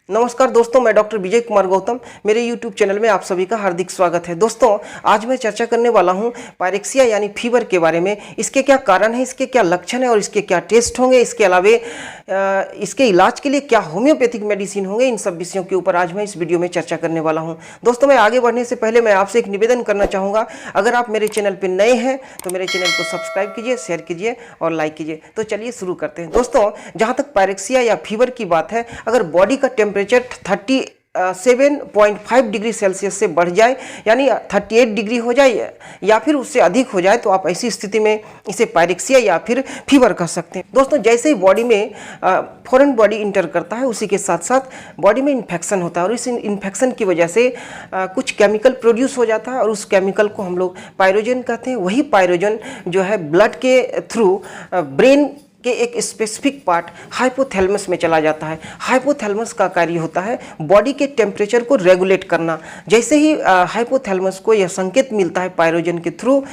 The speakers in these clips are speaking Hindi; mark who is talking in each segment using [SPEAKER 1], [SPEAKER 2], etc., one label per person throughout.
[SPEAKER 1] नमस्कार दोस्तों, मैं डॉक्टर विजय कुमार गौतम। मेरे YouTube चैनल में आप सभी का हार्दिक स्वागत है। दोस्तों, आज मैं चर्चा करने वाला हूं पायरेक्सिया यानी फीवर के बारे में। इसके क्या कारण है, इसके क्या लक्षण है और इसके क्या टेस्ट होंगे, इसके अलावे इसके इलाज के लिए क्या होम्योपैथिक मेडिसिन होंगे, इन सब विषयों के ऊपर आज मैं इस वीडियो में चर्चा करने वाला हूँ। दोस्तों, मैं आगे बढ़ने से पहले मैं आपसे एक निवेदन करना चाहूँगा, अगर आप मेरे चैनल पर नए हैं तो मेरे चैनल को सब्सक्राइब कीजिए, शेयर कीजिए और लाइक कीजिए। तो चलिए शुरू करते हैं। दोस्तों, जहाँ तक पायरेक्सिया या फीवर की बात है, अगर बॉडी का टेम्परेचर 37.5 डिग्री सेल्सियस से बढ़ जाए यानी 38 डिग्री हो जाए या फिर उससे अधिक हो जाए तो आप ऐसी स्थिति में इसे पायरेक्सिया या फिर फीवर कह सकते हैं। दोस्तों, जैसे ही बॉडी में फॉरेन बॉडी इंटर करता है, उसी के साथ साथ बॉडी में इन्फेक्शन होता है और इस इन्फेक्शन की वजह से कुछ केमिकल प्रोड्यूस हो जाता है और उस केमिकल को हम लोग पायरोजन कहते हैं। वही पायरोजन जो है ब्लड के थ्रू ब्रेन के एक स्पेसिफिक पार्ट हाइपोथैलेमस में चला जाता है। हाइपोथैलेमस का कार्य होता है बॉडी के टेम्परेचर को रेगुलेट करना। जैसे ही हाइपोथैलेमस को यह संकेत मिलता है पायरोजन के थ्रू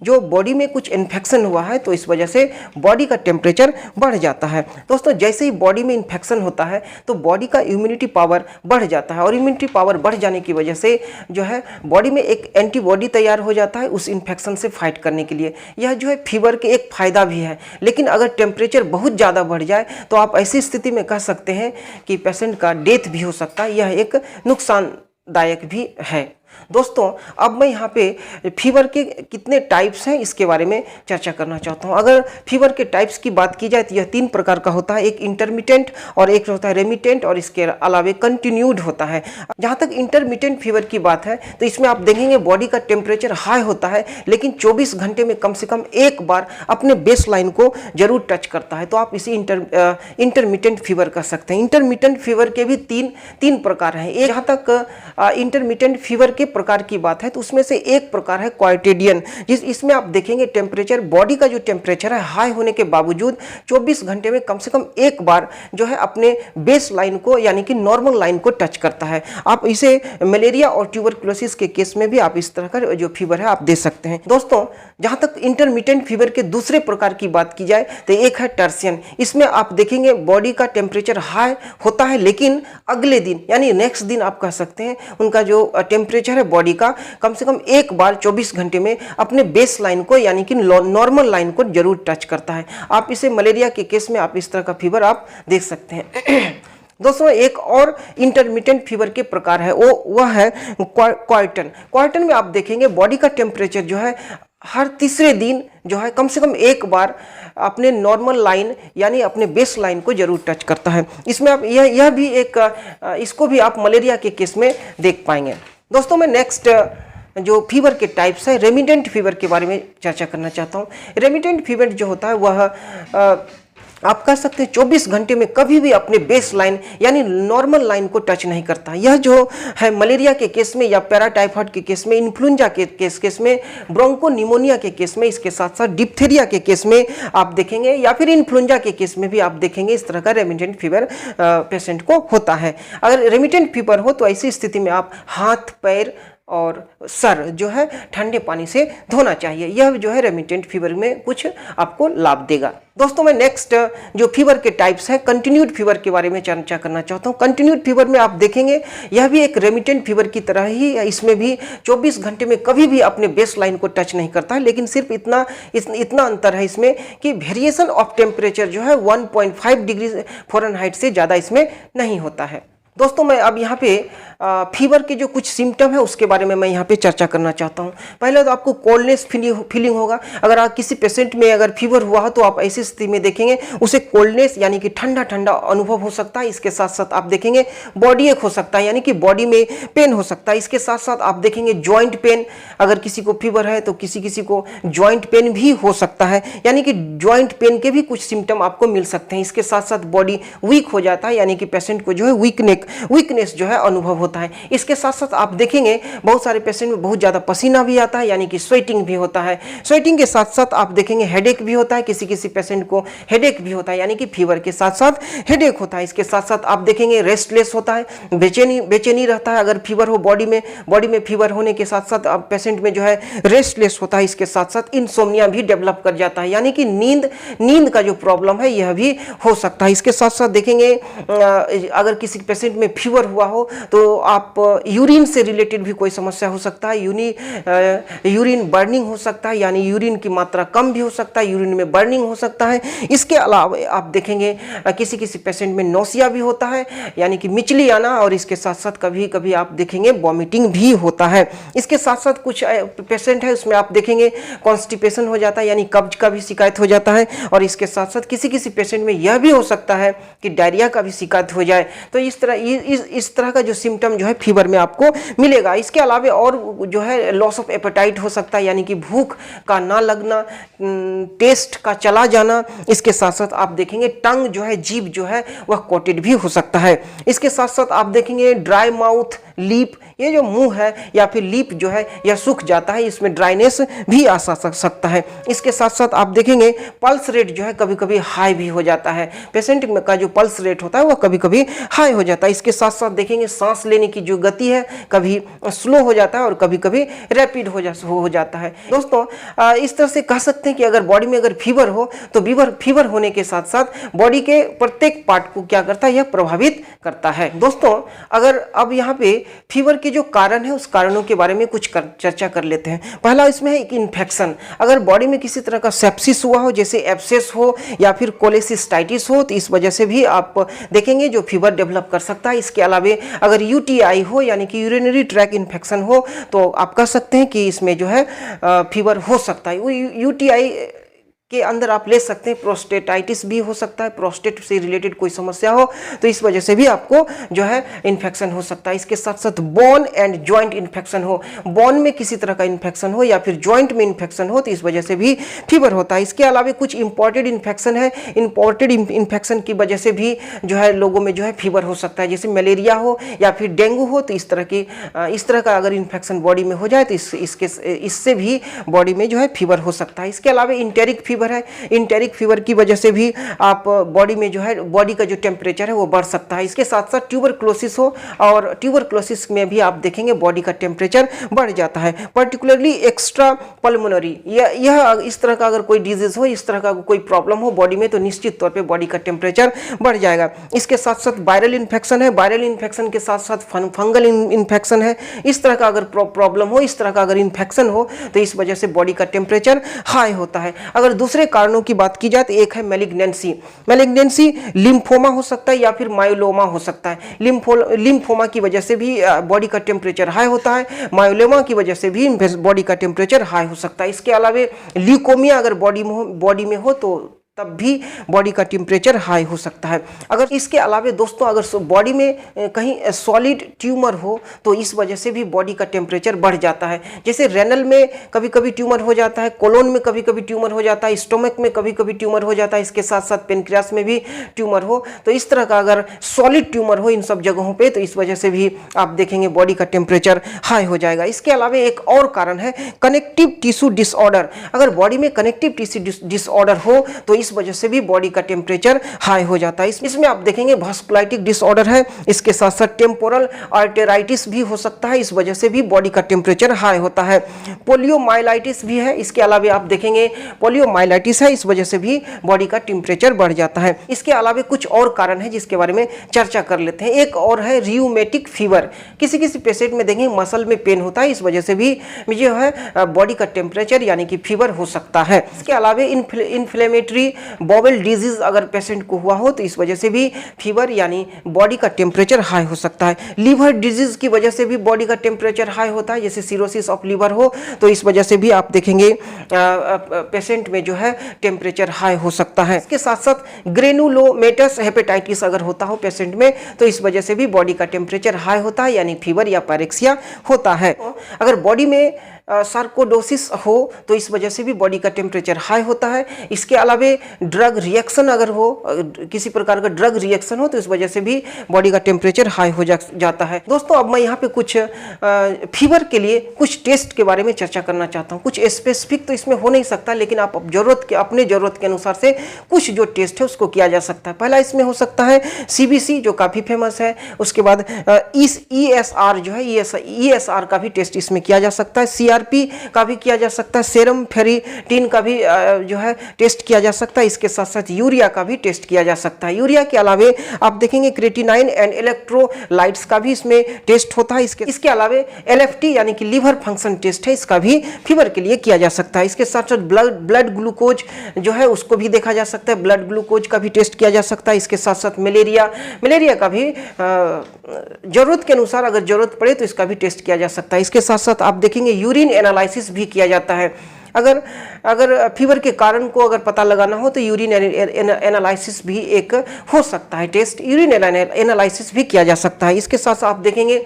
[SPEAKER 1] जो बॉडी में कुछ इन्फेक्शन हुआ है, तो इस वजह से बॉडी का टेम्परेचर बढ़ जाता है। दोस्तों, जैसे ही बॉडी में इन्फेक्शन होता है तो बॉडी का इम्यूनिटी पावर बढ़ जाता है और इम्यूनिटी पावर बढ़ जाने की वजह से जो है बॉडी में एक एंटीबॉडी तैयार हो जाता है उस इन्फेक्शन से फाइट करने के लिए। यह जो है फीवर के एक फ़ायदा भी है। लेकिन अगर टेम्परेचर बहुत ज़्यादा बढ़ जाए तो आप ऐसी स्थिति में कह सकते हैं कि पेशेंट का डेथ भी हो सकता है। यह एक नुकसानदायक भी है। दोस्तों, अब मैं यहाँ पे फीवर के कितने टाइप्स हैं इसके बारे में चर्चा करना चाहता हूँ। अगर फीवर के टाइप्स की बात की जाए तो यह 3 प्रकार का होता है, एक इंटरमिटेंट और एक होता है रेमिटेंट और इसके अलावे कंटिन्यूड होता है। जहाँ तक इंटरमिटेंट फीवर की बात है तो इसमें आप देखेंगे बॉडी का टेम्परेचर हाई होता है लेकिन 24 घंटे में कम से कम एक बार अपने बेस लाइन को जरूर टच करता है, तो आप इसे इंटरमिटेंट फीवर कर सकते हैं। इंटरमिटेंट फीवर के भी तीन प्रकार हैं। एक जहाँ तक इंटरमिटेंट फीवर के प्रकार की बात है तो उसमें से एक प्रकार है क्वाइटेडियन, इसमें आप देखेंगे टेम्परेचर बॉडी का जो टेम्परेचर है हाई होने के बावजूद 24 घंटे में कम से कम एक बार जो है अपने बेस लाइन को यानी कि नॉर्मल लाइन को टच करता है। आप इसे मलेरिया और ट्यूबरकुलोसिस के केस में भी आप इस तरह का जो फीवर है आप दे सकते हैं। दोस्तों, जहां तक इंटरमिटेंट फीवर के दूसरे प्रकार की बात की जाए तो एक है टर्सियन। इसमें आप देखेंगे बॉडी का टेम्परेचर हाई होता है लेकिन अगले दिन यानी नेक्स्ट दिन आप कह सकते हैं उनका जो टेम्परेचर है बॉडी का कम से कम एक बार 24 घंटे में अपने बेस लाइन को यानी कि नॉर्मल लाइन को जरूर टच करता है। आप इसे मलेरिया के केस में आप इस तरह का फीवर आप देख सकते हैं। दोस्तों, एक और इंटरमिटेंट फीवर के प्रकार है वह है क्वार्टन में आप देखेंगे बॉडी का टेम्परेचर जो है हर तीसरे दिन जो है कम से कम एक बार अपने नॉर्मल लाइन यानी अपने बेस लाइन को जरूर टच करता है। इसमें आप यह भी एक इसको भी आप मलेरिया के केस में देख पाएंगे। दोस्तों, मैं नेक्स्ट जो फीवर के टाइप्स है रेमिटेंट फीवर के बारे में चर्चा करना चाहता हूँ। रेमिटेंट फीवर जो होता है वह आप कह सकते हैं 24 घंटे में कभी भी अपने बेस लाइन यानी नॉर्मल लाइन को टच नहीं करता। यह जो है मलेरिया के केस में या पैराटाइफाइड के केस में, इन्फ्लुएंजा के केस में, ब्रोंकोनिमोनिया के केस में, इसके साथ साथ डिप्थीरिया के केस में आप देखेंगे या फिर इन्फ्लुएंजा के केस में भी आप देखेंगे इस तरह का रेमिटेंट फीवर पेशेंट को होता है। अगर रेमिटेंट फीवर हो तो ऐसी स्थिति में आप हाथ, पैर और सर जो है ठंडे पानी से धोना चाहिए। यह जो है रेमिटेंट फीवर में कुछ आपको लाभ देगा। दोस्तों, मैं नेक्स्ट जो फीवर के टाइप्स हैं कंटिन्यूड फीवर के बारे में चर्चा करना चाहता हूँ। कंटिन्यूड फीवर में आप देखेंगे यह भी एक रेमिटेंट फीवर की तरह ही है। इसमें भी 24 घंटे में कभी भी अपने बेस लाइन को टच नहीं करता है, लेकिन सिर्फ इतना अंतर है इसमें कि वेरिएशन ऑफ टेम्परेचर जो है 1.5 डिग्री फ़ारेनहाइट से ज़्यादा इसमें नहीं होता है। दोस्तों, मैं अब यहाँ पे फीवर के जो कुछ सिम्टम है उसके बारे में मैं यहाँ पे चर्चा करना चाहता हूँ। पहले तो आपको कोल्डनेस फीलिंग होगा। अगर आप किसी पेशेंट में अगर फीवर हुआ हो तो आप ऐसी स्थिति में देखेंगे उसे कोल्डनेस यानी कि ठंडा ठंडा अनुभव हो सकता है। इसके साथ साथ आप देखेंगे बॉडी एक हो सकता है यानी कि बॉडी में पेन हो सकता है। इसके साथ साथ आप देखेंगे जॉइंट पेन, अगर किसी को फीवर है तो किसी को जॉइंट पेन भी हो सकता है यानी कि जॉइंट पेन के भी कुछ सिम्टम आपको मिल सकते हैं। इसके साथ साथ बॉडी वीक हो जाता है यानी कि पेशेंट को जो है वीक नेक एक वीकनेस जो है अनुभव होता है। इसके साथ साथ आप देखेंगे बहुत सारे पेशेंट में बहुत ज़्यादा पसीना भी आता है, यानी कि स्वेटिंग भी होता है। स्वेटिंग के साथ साथ आप देखेंगे हेडेक भी होता है, किसी किसी पेशेंट को हेडेक भी होता है, यानी कि फीवर के साथ साथ हेडेक होता है। इसके साथ साथ आप देखेंगे रेस्टलेस होता है, बेचैनी रहता है। अगर फीवर हो बॉडी में फीवर होने के साथ साथ पेशेंट में जो है रेस्टलेस होता है। इसके साथ साथ इंसोम्निया भी डेवलप कर जाता है, यानी कि नींद का जो प्रॉब्लम है यह भी हो सकता है। इसके साथ साथ देखेंगे अगर किसी पेशेंट में फीवर हुआ हो तो आप यूरिन से रिलेटेड भी कोई समस्या हो सकता है, यूरिन बर्निंग हो सकता है, यानी यूरिन की मात्रा कम भी हो सकता है, यूरिन में बर्निंग हो सकता है। इसके अलावा आप देखेंगे किसी किसी पेशेंट में नौसिया भी होता है, यानी कि मिचली आना, और इसके साथ साथ कभी कभी आप देखेंगे वॉमिटिंग भी होता है। इसके साथ साथ कुछ पेशेंट है उसमें आप देखेंगे कॉन्स्टिपेशन हो जाता है, यानी कब्ज का भी शिकायत हो जाता है, और इसके साथ साथ किसी किसी पेशेंट में यह भी हो सकता है कि डायरिया का भी शिकायत हो जाए। तो इस तरह का जो सिम्टम जो है फीवर में आपको मिलेगा। इसके अलावा और जो है लॉस ऑफ एपेटाइट हो सकता है, यानी कि भूख का ना लगना, टेस्ट का चला जाना। इसके साथ साथ आप देखेंगे टंग जो है, जीभ जो है वह कोटेड भी हो सकता है। इसके साथ साथ आप देखेंगे ड्राई माउथ, लीप, ये जो मुंह है या फिर लीप जो है यह सूख जाता है, इसमें ड्राइनेस भी आ सकता है। इसके साथ साथ आप देखेंगे पल्स रेट जो है कभी कभी हाई भी हो जाता है, पेशेंट का जो पल्स रेट होता है वह कभी कभी हाई हो जाता है। इसके साथ साथ देखेंगे सांस लेने की जो गति है कभी स्लो हो जाता है और कभी कभी रैपिड हो जाता है। दोस्तों इस तरह से कह सकते हैं कि अगर बॉडी में अगर फीवर हो तो फीवर होने के साथ साथ बॉडी के प्रत्येक पार्ट को क्या करता है, यह प्रभावित करता है। दोस्तों अगर अब यहाँ पे फीवर के जो कारण है उस कारणों के बारे में कुछ चर्चा कर लेते हैं। पहला इसमें है एक इन्फेक्शन। अगर बॉडी में किसी तरह का सेप्सिस हुआ हो, जैसे एब्सेस हो या फिर कोलेसिस्टाइटिस हो, तो इस वजह से भी आप देखेंगे जो फीवर डेवलप कर सकता है। इसके अलावा अगर यूटीआई हो, यानी कि यूरिनरी ट्रैक इन्फेक्शन हो, तो आप कह सकते हैं कि इसमें जो है फीवर हो सकता है। वो यूटीआई के अंदर आप ले सकते हैं प्रोस्टेटाइटिस भी हो सकता है, प्रोस्टेट से रिलेटेड कोई समस्या हो तो इस वजह से भी आपको जो है इन्फेक्शन हो सकता है। इसके साथ साथ बोन एंड जॉइंट इन्फेक्शन हो, बोन में किसी तरह का इन्फेक्शन हो या फिर जॉइंट में इन्फेक्शन हो तो इस वजह से भी फीवर होता है। इसके अलावा कुछ इंपोर्टेड इन्फेक्शन है, इंपोर्टेड इन्फेक्शन की वजह से भी जो है लोगों में जो है फीवर हो सकता है, जैसे मलेरिया हो या फिर डेंगू हो। तो इस तरह का अगर इन्फेक्शन बॉडी में हो जाए तो इससे भी बॉडी में जो है फीवर हो सकता है। इसके अलावा इंटेरिक फीवर है, इंटेरिक फीवर की वजह से भी आप बॉडी में जो है बॉडी का जो टेम्परेचर है वो बढ़ सकता है। इसके साथ साथ ट्यूबरक्लोसिस हो, और ट्यूबरक्लोसिस में भी आप देखेंगे बॉडी का टेम्परेचर बढ़ जाता है। पर्टिकुलरली एक्स्ट्रा पल्मोनरी, यह इस तरह का अगर कोई डिजीज हो, इस तरह का कोई प्रॉब्लम हो बॉडी में तो निश्चित तौर पे बॉडी का टेम्परेचर बढ़ जाएगा। इसके साथ साथ वायरल इन्फेक्शन है, वायरल इन्फेक्शन के साथ साथ फंगल इन्फेक्शन है। इस तरह का अगर प्रॉब्लम हो, इस तरह का अगर इन्फेक्शन हो तो इस वजह से बॉडी का टेम्परेचर हाई होता है। अगर दूसरे कारणों की बात की जाए तो एक है मैलिग्नेंसी। मैलिग्नेंसी लिम्फोमा हो सकता है या फिर मायोलोमा हो सकता है। लिम्फोमा की वजह से भी बॉडी का टेम्परेचर हाई होता है, मायोलोमा की वजह से भी बॉडी का टेम्परेचर हाई हो सकता है। इसके अलावा ल्यूकोमिया अगर बॉडी में हो तो तब भी बॉडी का टेम्परेचर हाई हो सकता है। अगर इसके अलावा दोस्तों अगर बॉडी में कहीं सॉलिड ट्यूमर हो तो इस वजह से भी बॉडी का टेम्परेचर बढ़ जाता है। जैसे रेनल में कभी कभी ट्यूमर हो जाता है, कोलोन में कभी कभी ट्यूमर हो जाता है, स्टोमक में कभी कभी ट्यूमर हो जाता है, इसके साथ साथ पेनक्रियास में भी ट्यूमर हो। तो इस तरह का अगर सॉलिड ट्यूमर हो इन सब जगहों पर तो इस वजह से भी आप देखेंगे बॉडी का टेम्परेचर हाई हो जाएगा। इसके अलावा एक और कारण है कनेक्टिव टिश्यू डिसऑर्डर। अगर बॉडी में कनेक्टिव टिश्यू डिसऑर्डर हो तो इस वजह से भी बॉडी का टेम्परेचर हाई हो जाता है। इसमें आप देखेंगे वास्कुलाइटिक डिसऑर्डर है, इसके साथ साथ टेम्पोरल आर्टेराइटिस भी हो सकता है, इस वजह से भी बॉडी का टेम्परेचर हाई होता है। पोलियोमाइलाइटिस भी है, इसके अलावा आप देखेंगे पोलियोमाइलाइटिस है, इस वजह से भी बॉडी का टेम्परेचर बढ़ जाता है। इसके अलावा कुछ और कारण है जिसके बारे में चर्चा कर लेते हैं। एक और है रियूमेटिक फीवर। किसी किसी पेशेंट में देखेंगे मसल में पेन होता है, इस वजह से भी जो है बॉडी का टेम्परेचर यानी कि फीवर हो सकता है। इसके अलावा इन्फ्लेमेटरी बॉवेल डिजीज अगर पेशेंट को हुआ हो तो इस वजह से भी फीवर यानी बॉडी का टेम्परेचर हाई हो सकता है। लीवर डिजीज की वजह से भी बॉडी का टेम्परेचर हाई होता है, जैसे सिरोसिस ऑफ लीवर हो तो इस वजह से भी आप देखेंगे पेशेंट में जो है टेम्परेचर हाई हो सकता है। इसके साथ साथ ग्रेनुलोमेटस हेपेटाइटिस अगर होता हो पेशेंट में तो इस वजह से भी बॉडी का टेम्परेचर हाई होता है, यानी फीवर या पायरेक्सिया होता है। अगर बॉडी में सार्कोडोसिस हो तो इस वजह से भी बॉडी का टेम्परेचर हाई होता है। इसके अलावे ड्रग रिएक्शन अगर हो, किसी प्रकार का ड्रग रिएक्शन हो तो इस वजह से भी बॉडी का टेम्परेचर हाई हो जाता है। दोस्तों अब मैं यहाँ पे कुछ फीवर के लिए कुछ टेस्ट के बारे में चर्चा करना चाहता हूँ। कुछ स्पेसिफिक तो इसमें हो नहीं सकता, लेकिन आप अपने ज़रूरत के अनुसार से कुछ जो टेस्ट है उसको किया जा सकता है। पहला इसमें हो सकता है CBC जो काफ़ी फेमस है। उसके बाद ESR जो है ESR का भी टेस्ट इसमें किया जा सकता है। CRP का भी किया जा सकता है। सेरम फेरिटिन का भी जो है टेस्ट किया जा सकता है। इसके साथ साथ यूरिया का भी टेस्ट किया जा सकता है। यूरिया के अलावे आप देखेंगे क्रेटिनाइन एंड इलेक्ट्रोलाइट्स का भी इसमें टेस्ट होता है। इसके अलावे LFT यानी कि लीवर फंक्शन टेस्ट है, इसका भी फीवर के लिए किया जा सकता है। इसके साथ साथ ब्लड ग्लूकोज जो है उसको भी देखा जा सकता है। ब्लड ग्लूकोज का भी टेस्ट किया जा सकता है। इसके साथ साथ मलेरिया का भी जरूरत के अनुसार अगर जरूरत पड़े तो इसका भी टेस्ट किया जा सकता है। इसके साथ साथ आप देखेंगे यूरिन एनालिसिस भी किया जाता है। अगर फीवर के कारण को अगर पता लगाना हो तो यूरिन एनालिसिस भी एक हो सकता है टेस्ट। यूरिन एनालिसिस भी किया जा सकता है। इसके साथ साथ आप देखेंगे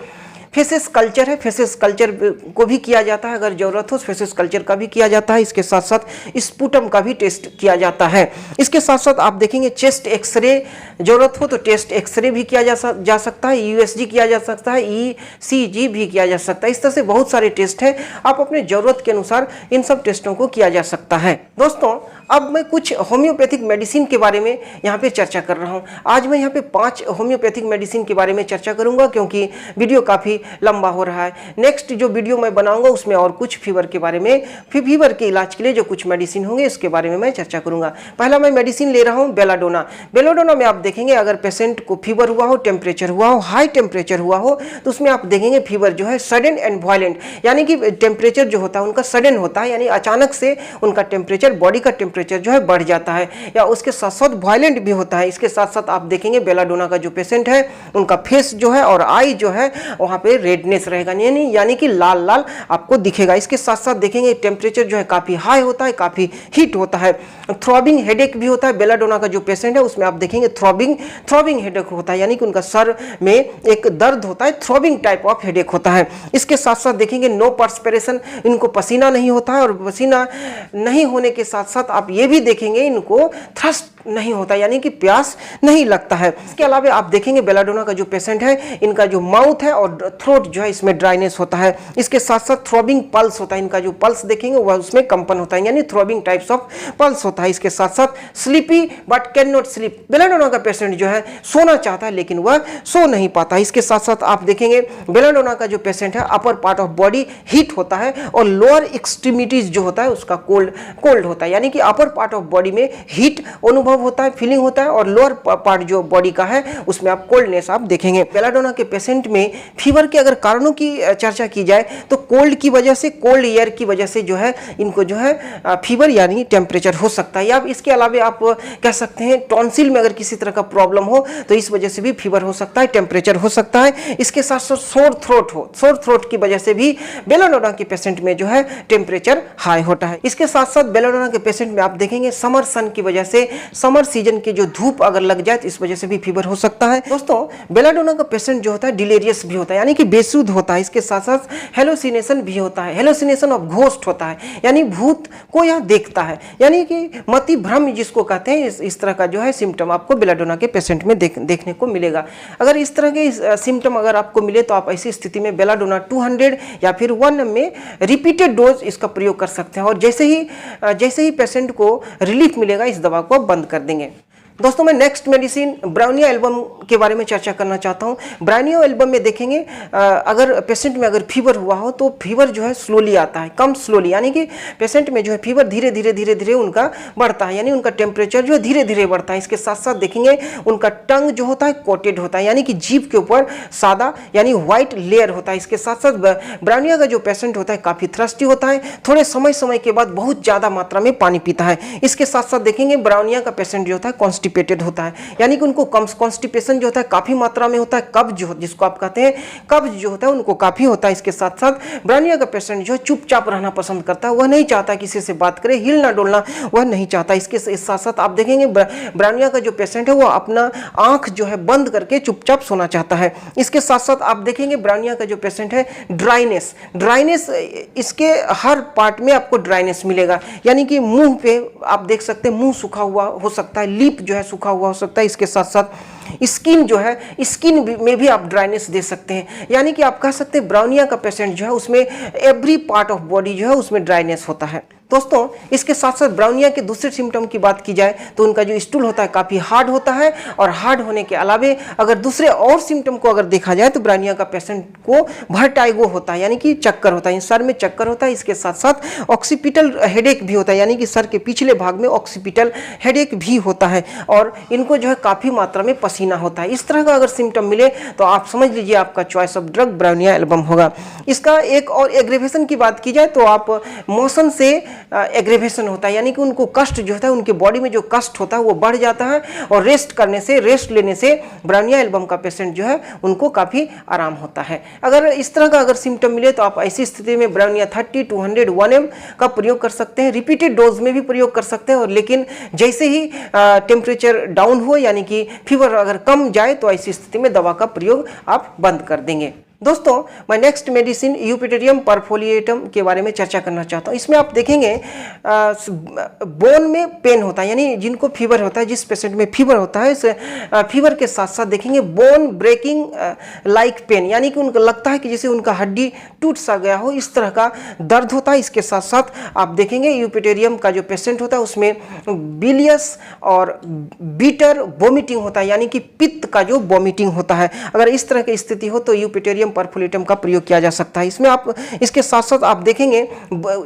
[SPEAKER 1] फेसेस कल्चर है, फेसेस कल्चर को भी किया जाता है। अगर जरूरत हो फेसेस कल्चर का भी किया जाता है। इसके साथ साथ स्पुटम का भी टेस्ट किया जाता है। इसके साथ साथ आप देखेंगे चेस्ट एक्सरे, जरूरत हो तो टेस्ट एक्सरे भी किया जा सकता है। USG किया जा सकता है। ECG भी किया जा सकता है। इस तरह से बहुत सारे टेस्ट हैं, आप अपने जरूरत के अनुसार इन सब टेस्टों को किया जा सकता है। दोस्तों अब मैं कुछ होम्योपैथिक मेडिसिन के बारे में यहाँ पे चर्चा कर रहा हूँ। आज मैं यहाँ पे 5 होम्योपैथिक मेडिसिन के बारे में चर्चा करूँगा, क्योंकि वीडियो काफ़ी लंबा हो रहा है। नेक्स्ट जो वीडियो मैं बनाऊंगा उसमें और कुछ फीवर के बारे में, फीवर के इलाज के लिए जो कुछ मेडिसिन होंगे उसके बारे में मैं चर्चा करूंगा। पहला मैं मेडिसिन ले रहा हूँ बेलाडोना। बेलाडोना में आप देखेंगे अगर पेशेंट को फीवर हुआ हो, टेम्परेचर हुआ हो, हाई टेम्परेचर हुआ हो तो उसमें आप देखेंगे फीवर जो है सडन एंड वायलेंट, यानी कि टेम्परेचर जो होता है उनका सडन होता है, यानी अचानक से उनका टेम्परेचर, बॉडी का टेम्परेचर जो है बढ़ जाता है, या उसके साथ साथ वायलेंट भी होता है। इसके साथ साथ आप देखेंगे बेलाडोना का जो पेशेंट है उनका फेस जो है और आई जो है वहाँ पे रेडनेस रहेगा, यानी कि लाल लाल आपको दिखेगा। इसके साथ साथ देखेंगे टेम्परेचर जो है काफ़ी हाई होता है, काफ़ी हीट होता है। थ्रॉबिंग हेडेक भी होता है। बेलाडोना का जो पेशेंट है उसमें आप देखेंगे थ्रॉबिंग हेडेक होता है, यानी कि उनका सर में एक दर्द होता है, थ्रॉबिंग टाइप ऑफ हेडेक होता है। इसके साथ साथ देखेंगे नो पर्सपिरेशन, इनको पसीना नहीं होता है, और पसीना नहीं होने के साथ साथ आप ये भी देखेंगे इनको थ्रस्ट नहीं होता, यानी कि प्यास नहीं लगता है। इसके अलावा आप देखेंगे बेलाडोना का जो पेशेंट है इनका जो माउथ है और थ्रोट जो है इसमें ड्राइनेस होता है। इसके साथ साथ थ्रॉबिंग पल्स होता है, इनका जो पल्स देखेंगे वह उसमें कंपन होता है, यानी थ्रॉबिंग टाइप्स ऑफ पल्स होता है। इसके साथ साथ sleepy but can not sleep, belladonna का पेशेंट जो है सोना चाहता है लेकिन वह सो नहीं पाता। इसके साथ साथ आप देखेंगे बेलाडोना का जो पेशेंट है upper part of body heat होता है और लोअर एक्सट्रीमिटीज जो होता है उसका कोल्ड होता है, यानी कि अपर पार्ट ऑफ बॉडी में हीट अनुभव होता है, फीलिंग होता है, और लोअर पार्ट जो बॉडी का है उसमें आप कोल्डनेस आप देखेंगे। बेलाडोना के पेशेंट में फीवर के अगर कारणों की चर्चा की जाए तो कोल्ड की वजह से, कोल्ड एयर की वजह से जो है इनको जो है फीवर यानी टेम्परेचर हो सकता है। या इसके अलावा आप कह सकते हैं टॉन्सिल में अगर किसी तरह का प्रॉब्लम हो तो इस वजह से भी फीवर हो सकता है, टेम्परेचर हो सकता है। इसके साथ साथ सोर थ्रोट हो, सोर थ्रोट की वजह से भी बेलाडोना के पेशेंट में जो है टेम्परेचर हाई होता है। इसके साथ साथ बेलाडोना के पेशेंट में आप देखेंगे समर सन की वजह से, समर सीजन की जो धूप अगर लग जाए तो इस वजह से भी फीवर हो सकता है। दोस्तों बेलाडोना का पेशेंट जो होता है डिलेरियस भी होता है, यानी कि बेसुध होता है। इसके साथ साथ हेलोसिनेशन भी होता है, हेलोसिनेशन ऑफ घोस्ट होता है, यानी भूत को यह देखता है, यानी कि मति भ्रम जिसको कहते हैं। इस तरह का जो है सिम्टम आपको बेलाडोना के पेशेंट में देखने को मिलेगा। अगर इस तरह के सिम्टम अगर आपको मिले तो आप ऐसी स्थिति में बेलाडोना 200 या फिर 1 में रिपीटेड डोज इसका प्रयोग कर सकते हैं, और जैसे ही पेशेंट को रिलीफ मिलेगा इस दवा को बंद कर देंगे। दोस्तों मैं नेक्स्ट मेडिसिन ब्राउनिया एल्बम के बारे में चर्चा करना चाहता हूँ। ब्राउनिया एल्बम में देखेंगे अगर पेशेंट में अगर फीवर हुआ हो तो फीवर जो है स्लोली आता है, कम स्लोली, यानी कि पेशेंट में जो है फीवर धीरे धीरे उनका बढ़ता है, यानी उनका टेम्परेचर जो है धीरे धीरे बढ़ता है। इसके साथ साथ देखेंगे उनका टंग जो होता है कोटेड होता है, यानी कि जीभ के ऊपर सादा यानी व्हाइट लेयर होता है। इसके साथ साथ ब्राउनिया का जो पेशेंट होता है काफ़ी थ्रस्टी होता है, थोड़े समय के बाद बहुत ज़्यादा मात्रा में पानी पीता है। इसके साथ साथ देखेंगे ब्राउनिया का पेशेंट जो होता है कॉन्स्टिपेटेड होता है, यानी कि उनको कॉन्स्टिपेशन जो होता है काफ़ी मात्रा में होता है, कब्ज जिसको आप कहते हैं कब्ज जो होता है उनको काफ़ी होता है। इसके साथ साथ ब्राउनिया का पेशेंट जो है चुपचाप रहना पसंद करता है, वह नहीं चाहता किसी से बात करे, हिलना डोलना वह नहीं चाहता। इसके साथ साथ आप देखेंगे ब्राउनिया का जो पेशेंट है वो अपना आँख जो है बंद करके चुपचाप सोना चाहता है। इसके साथ साथ आप देखेंगे ब्राउनिया का जो पेशेंट है ड्राइनेस इसके हर पार्ट में आपको ड्राइनेस मिलेगा, यानी कि मुंह पे आप देख सकते हैं मुंह सूखा हुआ हो सकता है, लिप जो है सूखा हुआ हो सकता है। इसके साथ साथ स्किन जो है स्किन में भी आप ड्राइनेस दे सकते हैं, यानी कि आप कह सकते हैं ब्राउनिया का पेशेंट जो है उसमें एवरी पार्ट ऑफ बॉडी जो है उसमें ड्राइनेस होता है। दोस्तों इसके साथ साथ ब्राउनिया के दूसरे सिम्टम की बात की जाए तो उनका जो स्टूल होता है काफ़ी हार्ड होता है, और हार्ड होने के अलावे अगर दूसरे और सिम्टम को अगर देखा जाए तो ब्राउनिया का पेशेंट को वर्टाइगो होता है, यानी कि चक्कर होता है, सर में चक्कर होता है। इसके साथ साथ ऑक्सीपिटल हेडेक भी होता है, यानी कि सर के पिछले भाग में ऑक्सीपिटल हेडेक भी होता है, और इनको जो है काफ़ी मात्रा में पसीना होता है। इस तरह का अगर सिम्टम मिले तो आप समझ लीजिए आपका choice of drug bryonia album होगा। इसका एक और एग्रेवेशन की बात की जाए तो आप मोशन से एग्रेवेशन होता है, यानी कि उनको कष्ट जो होता है, उनके बॉडी में जो कष्ट होता है वो बढ़ जाता है, और रेस्ट लेने से ब्राउनिया एल्बम का पेशेंट जो है उनको काफ़ी आराम होता है। अगर इस तरह का अगर सिम्टम मिले तो आप ऐसी स्थिति में ब्राउनिया 30, 200, 1 ml का प्रयोग कर सकते हैं, रिपीटेड डोज में भी प्रयोग कर सकते हैं। और लेकिन जैसे ही टेम्परेचर डाउन हो, यानी कि फीवर अगर कम जाए, तो ऐसी स्थिति में दवा का प्रयोग आप बंद कर देंगे। दोस्तों मैं नेक्स्ट मेडिसिन यूपिटेरियम परफोलिएटम के बारे में चर्चा करना चाहता हूँ। इसमें आप देखेंगे बोन में पेन होता है, यानी जिनको फीवर होता है, जिस पेशेंट में फीवर होता है, इस फीवर के साथ साथ देखेंगे बोन ब्रेकिंग लाइक पेन, यानी कि उनको लगता है कि जैसे उनका हड्डी टूट सा गया हो, इस तरह का दर्द होता है। इसके साथ साथ आप देखेंगे यूपिटेरियम का जो पेशेंट होता है उसमें बिलियस और बीटर वोमिटिंग होता है, यानी कि पित्त का जो वोमिटिंग होता है। अगर इस तरह की स्थिति हो तो यूपिटेरियम परफोलिएटम का प्रयोग किया जा सकता है। इसमें आप इसके साथ साथ आप देखेंगे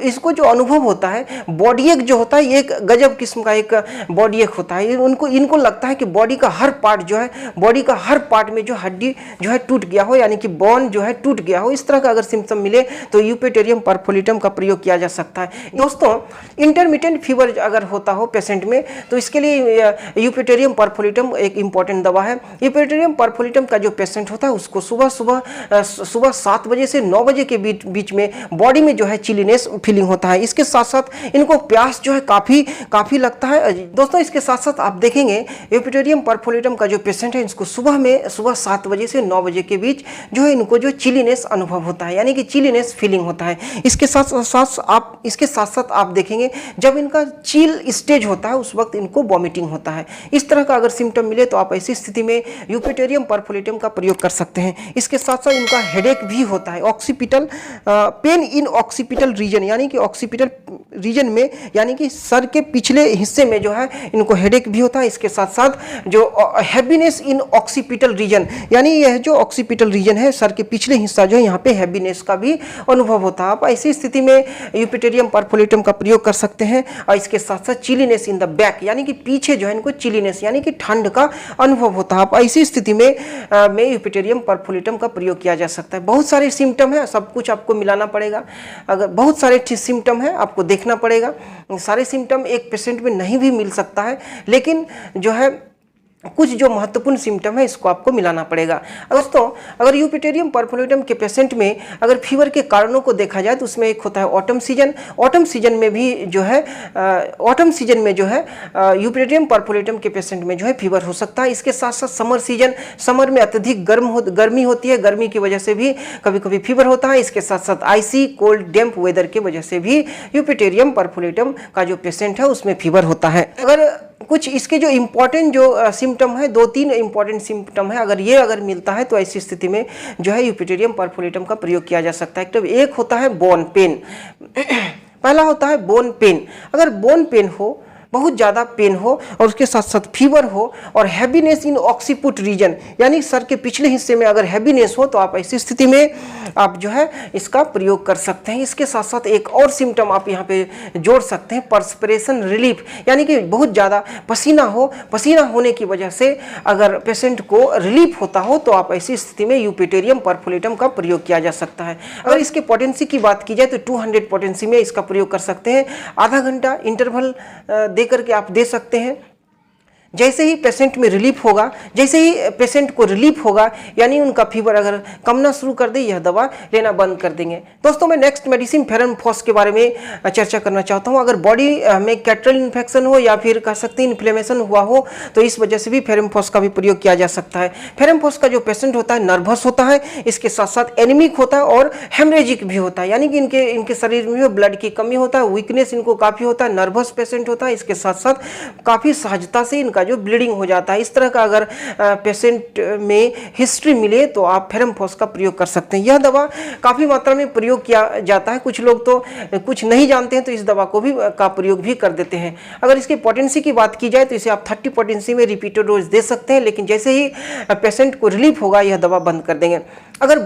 [SPEAKER 1] इसको जो अनुभव होता है, बॉडी एक जो होता है एक गजब किस्म का एक बॉडी एक होता है। इनको लगता है कि बॉडी का हर पार्ट जो है, बॉडी का हर पार्ट में जो हड्डी जो है टूट गया हो, यानी कि बोन जो है टूट गया हो। इस तरह का अगर सिम्पटम मिले तो यूपिटेरियम परफोलिएटम का प्रयोग किया जा सकता है। दोस्तों इंटरमिटेंट फीवर अगर होता हो पेशेंट में तो इसके लिए यूपिटेरियम परफोलिएटम एक इंपॉर्टेंट दवा है। यूपिटेरियम परफोलिएटम का जो पेशेंट होता है उसको सुबह 7 बजे से 9 बजे के बीच में बॉडी में जो है चिलीनेस फीलिंग होता है। इसके साथ साथ इनको प्यास जो है काफ़ी लगता है। दोस्तों इसके साथ साथ आप देखेंगे यूपिटेरियम परफोलिएटम का जो पेशेंट है इसको सुबह 7 बजे से 9 बजे के बीच जो है इनको जो चिलीनेस अनुभव होता है, यानी कि चिलीनेस फीलिंग होता है। इसके साथ साथ आप देखेंगे जब इनका चिल स्टेज होता है उस वक्त इनको वॉमिटिंग होता है। इस तरह का अगर सिम्टम मिले तो आप ऐसी स्थिति में यूपिटेरियम परफोलिएटम का प्रयोग कर सकते हैं। इसके साथ साथ इनका हेडेक भी होता है, occipital pain in occipital region, यानी कि ऑक्सीपिटल रीजन में, यानी कि सर के पिछले हिस्से में जो है इनको हेडेक भी होता है। इसके साथ साथ जो हैवीनेस इन ऑक्सीपिटल रीजन, यानी यह जो ऑक्सीपिटल रीजन है सर के पिछले हिस्सा जो है यहाँ पे हैवीनेस का भी अनुभव होता है। आप ऐसी स्थिति में यूपिटेरियम परफोलिएटम का प्रयोग कर सकते हैं। और इसके साथ साथ चिलीनेस इन द बैक, यानी कि पीछे जो है इनको चिलीनेस यानी कि ठंड का अनुभव होता है। आप ऐसी स्थिति में यूपिटेरियम परफोलिएटम का प्रयोग किया जा सकता है। बहुत सारे सिम्टम है, सब कुछ आपको मिलाना पड़ेगा। अगर बहुत सारे सिम्टम है आपको देखना पड़ेगा, सारे सिम्टम एक पेशेंट में नहीं भी मिल सकता है, लेकिन जो है कुछ जो महत्वपूर्ण सिम्टम है इसको आपको मिलाना पड़ेगा। दोस्तों अगर यूपिटेरियम परफोलिएटम के पेशेंट में अगर फीवर के कारणों को देखा जाए तो उसमें एक होता है ऑटम सीजन में भी जो है ऑटम सीजन में जो है यूपिटेरियम परफोलिएटम के पेशेंट में जो है फीवर हो सकता है। इसके साथ साथ समर में अत्यधिक गर्मी होती है, गर्मी की वजह से भी कभी कभी फीवर होता है। इसके साथ साथ आइसी कोल्ड डैम्प वेदर की वजह से भी यूपिटेरियम परफोलिएटम का जो पेशेंट है उसमें फीवर होता है। अगर कुछ इसके जो इम्पोर्टेंट जो सिम्टम है, 2-3 इम्पोर्टेंट सिम्टम है, अगर मिलता है तो ऐसी स्थिति में जो है यूपिटेरियम परफोलिएटम का प्रयोग किया जा सकता है। तो एक होता है बोन पेन पहला होता है बोन पेन। अगर बोन पेन हो, बहुत ज़्यादा पेन हो और उसके साथ साथ फीवर हो और हैवीनेस इन ऑक्सीपुट रीजन, यानी सर के पिछले हिस्से में अगर हैवीनेस हो तो आप ऐसी स्थिति में आप जो है इसका प्रयोग कर सकते हैं। इसके साथ साथ एक और सिम्टम आप यहाँ पे जोड़ सकते हैं, पर्सपिरेशन रिलीफ, यानी कि बहुत ज़्यादा पसीना होने की वजह से अगर पेशेंट को रिलीफ होता हो तो आप ऐसी स्थिति में यूपिटेरियम परफोलिएटम का प्रयोग किया जा सकता है। अगर इसके पोटेंसी की बात की जाए तो 200 पोटेंसी में इसका प्रयोग कर सकते हैं। आधा घंटा इंटरवल करके आप दे सकते हैं। जैसे ही पेशेंट में रिलीफ होगा, जैसे ही पेशेंट को रिलीफ होगा यानी उनका फीवर अगर कमना शुरू कर दे, यह दवा लेना बंद कर देंगे। दोस्तों मैं नेक्स्ट मेडिसिन फेरमफॉस के बारे में चर्चा करना चाहता हूँ। अगर बॉडी में कैटरल इन्फेक्शन हो या फिर कह सकते हैं इन्फ्लेमेशन हुआ हो तो इस वजह से भी फेरमफॉस का भी प्रयोग किया जा सकता है। फेरमफॉस का जो पेशेंट होता है नर्वस होता है, इसके साथ साथ एनीमिक होता है और हेमरेजिक भी होता है, यानी कि इनके शरीर में ब्लड की कमी होता है, वीकनेस इनको काफ़ी होता है, नर्वस पेशेंट होता है, इसके साथ साथ काफ़ी सहजता से इनका जो ब्लीडिंग हो जाता है। इस तरह का अगर पेशेंट में हिस्ट्री मिले तो आप फेरमफॉस का प्रयोग कर सकते हैं। यह दवा काफ़ी मात्रा में प्रयोग किया जाता है, कुछ लोग तो कुछ नहीं जानते हैं तो इस दवा को भी का प्रयोग भी कर देते हैं। अगर इसकी पोटेंसी की बात की जाए तो इसे आप 30 पोटेंसी में रिपीटेड डोज दे सकते हैं, लेकिन जैसे ही पेशेंट को रिलीफ होगा यह दवा बंद कर देंगे। अगर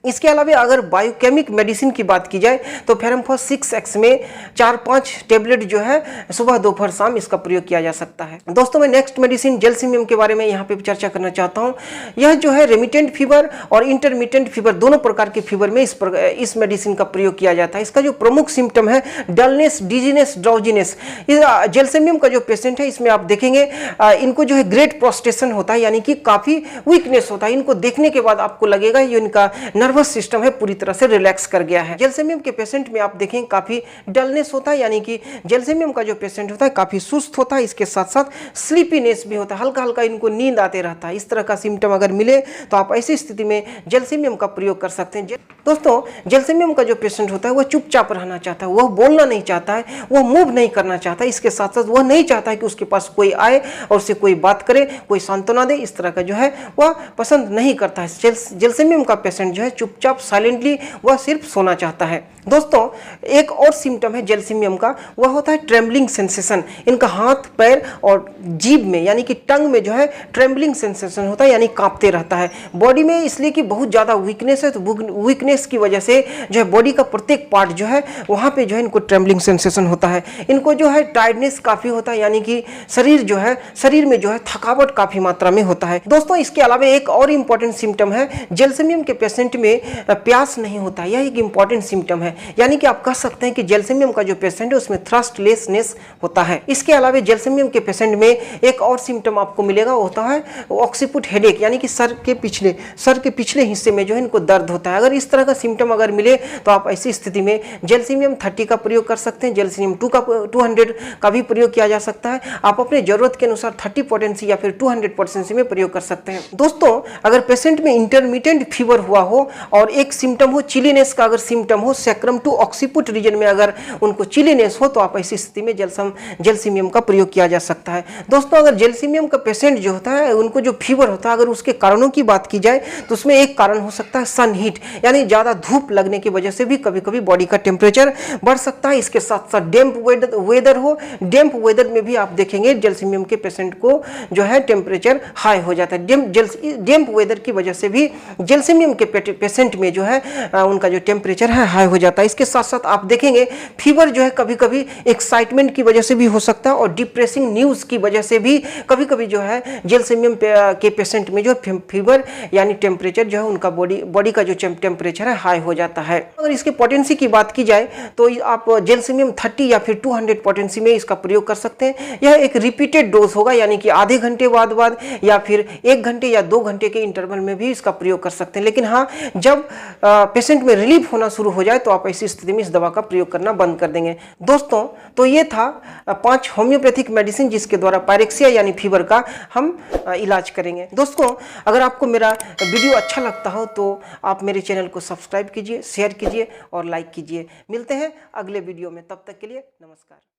[SPEAKER 1] इसके अलावा अगर बायोकेमिक मेडिसिन की बात की जाए तो फेरमफॉस 6x में 4-5 टेबलेट जो है सुबह दोपहर शाम इसका प्रयोग किया जा सकता है। दोस्तों मैं नेक्स्ट मेडिसिन जेल्सिमियम के बारे में यहाँ पे चर्चा करना चाहता हूँ। यह जो है रेमिटेंट फीवर और इंटरमिटेंट फीवर दोनों प्रकार के फीवर में इस मेडिसिन का प्रयोग किया जाता है। इसका जो प्रमुख सिम्टम है डलनेस, डिजीनेस, ड्राउजीनेस। जेल्सिमियम का जो पेशेंट है इसमें आप देखेंगे इनको जो है ग्रेट प्रोस्टेशन होता है, यानी कि काफ़ी वीकनेस होता है। इनको देखने के बाद आपको लगेगा ये इनका नर्वस सिस्टम है पूरी तरह से रिलैक्स कर गया है। जेल्सिमियम के पेशेंट में आप देखें काफी डलनेस होता है, यानी कि जेल्सिमियम का जो पेशेंट होता है काफी सुस्त होता है, इसके साथ साथ स्लीपीनेस भी होता है, हल्का हल्का इनको नींद आते रहता है। इस तरह का सिम्टम अगर मिले तो आप ऐसी स्थिति में जेल्सिमियम का प्रयोग कर सकते हैं। दोस्तों जेल्सिमियम का जो पेशेंट होता है वह चुपचाप रहना चाहता है, वह बोलना नहीं चाहता है, वह मूव नहीं करना चाहता है, इसके साथ साथ वह नहीं चाहता है कि उसके पास कोई आए और उससे कोई बात करे, कोई सांत्वना दे, इस तरह का जो है वह पसंद नहीं करता है। जेल्सिमियम का पेशेंट जो है चुपचाप साइलेंटली वह सिर्फ सोना चाहता है। दोस्तों एक और सिम्टम है जेल्सिमियम का, वह होता है ट्रेम्बलिंग सेंसेशन। इनका हाथ पैर और जीभ में यानी कि टंग में जो है ट्रेम्बलिंग सेंसेशन होता है, यानी कांपते रहता है बॉडी में, इसलिए कि बहुत ज़्यादा वीकनेस है। तो वीकनेस की वजह से जो है बॉडी का प्रत्येक पार्ट जो है वहाँ पे जो है इनको ट्रेम्बलिंग सेंसेशन होता है। इनको जो है टायर्डनेस काफ़ी होता है, यानी कि शरीर में जो है थकावट काफ़ी मात्रा में होता है। दोस्तों इसके अलावा एक और इम्पॉर्टेंट सिम्टम है, जेल्सिमियम के पेशेंट में प्यास नहीं होता, यह एक इम्पॉर्टेंट सिम्टम है। यानी कि आप कह सकते हैं कि जेल्सिमियम का जो पेशेंट है उसमें थ्रस्टलेसनेस होता है। इसके अलावा जेल्सिमियम के पेशेंट में एक और सिम्टम आपको मिलेगा, होता है ऑक्सीपुट हेडेक, यानी कि सर के पिछले हिस्से में जो है इनको दर्द होता है। अगर इस तरह का सिम्टम अगर मिले तो आप ऐसी स्थिति में जेल्सिमियम 30 का प्रयोग कर सकते हैं। जेल्सिमियम 200 का भी प्रयोग किया जा सकता है। आप अपने जरूरत के अनुसार 30 पोटेंसी या फिर 200 पोटेंसी में प्रयोग कर सकते हैं। दोस्तों अगर पेशेंट में इंटरमिटेंट फीवर हुआ हो और एक सिम्टम हो चिलीनेस का, अगर सिम्टम हो सैक्रम टू ऑक्सीपुट रीजन में अगर उनको चिलीनेस हो तो आप ऐसी स्थिति में जेल्सिमियम का प्रयोग किया जा सकता है। दोस्तों अगर जेल्सिमियम का पेशेंट जो होता है उनको जो फीवर होता है, अगर उसके कारणों की बात की जाए तो उसमें एक कारण हो सकता है सन हीट, यानी ज़्यादा धूप लगने की वजह से भी कभी कभी बॉडी का टेम्परेचर बढ़ सकता है। इसके साथ साथ डैम्प वेदर हो, डैम्प वेदर में भी आप देखेंगे जेल्सिमियम के पेशेंट को जो है टेम्परेचर हाई हो जाता है। डैम्प वेदर की वजह से भी जेल्सिमियम के पेशेंट में जो है उनका जो टेम्परेचर है हाई हो जाता है। इसके साथ साथ आप देखेंगे फीवर जो है कभी कभी एक्साइटमेंट की वजह से भी हो सकता है और डिप्रेसिंग न्यूज़ की वजह से भी कभी कभी जो है जेल्सिमियम के पेशेंट में जो फीवर यानी टेम्परेचर जो है उनका बॉडी का जो टेम्परेचर है हाई हो जाता है। अगर इसके पोटेंसी की बात की जाए तो आप जेल्सिमियम 30 या फिर 200 पोटेंसी में इसका प्रयोग कर सकते हैं। यह एक रिपीटेड डोज होगा, यानी कि आधे घंटे बाद या फिर 1 घंटे या 2 घंटे के इंटरवल में भी इसका प्रयोग कर सकते हैं। लेकिन हाँ, जब पेशेंट में रिलीफ होना शुरू हो जाए तो आप ऐसी स्थिति में इस दवा का प्रयोग करना बंद कर देंगे। दोस्तों तो ये था 5 होम्योपैथिक मेडिसिन जिसके द्वारा पायरेक्सिया यानी फीवर का हम इलाज करेंगे। दोस्तों अगर आपको मेरा वीडियो अच्छा लगता हो तो आप मेरे चैनल को सब्सक्राइब कीजिए, शेयर कीजिए और लाइक कीजिए। मिलते हैं अगले वीडियो में, तब तक के लिए नमस्कार।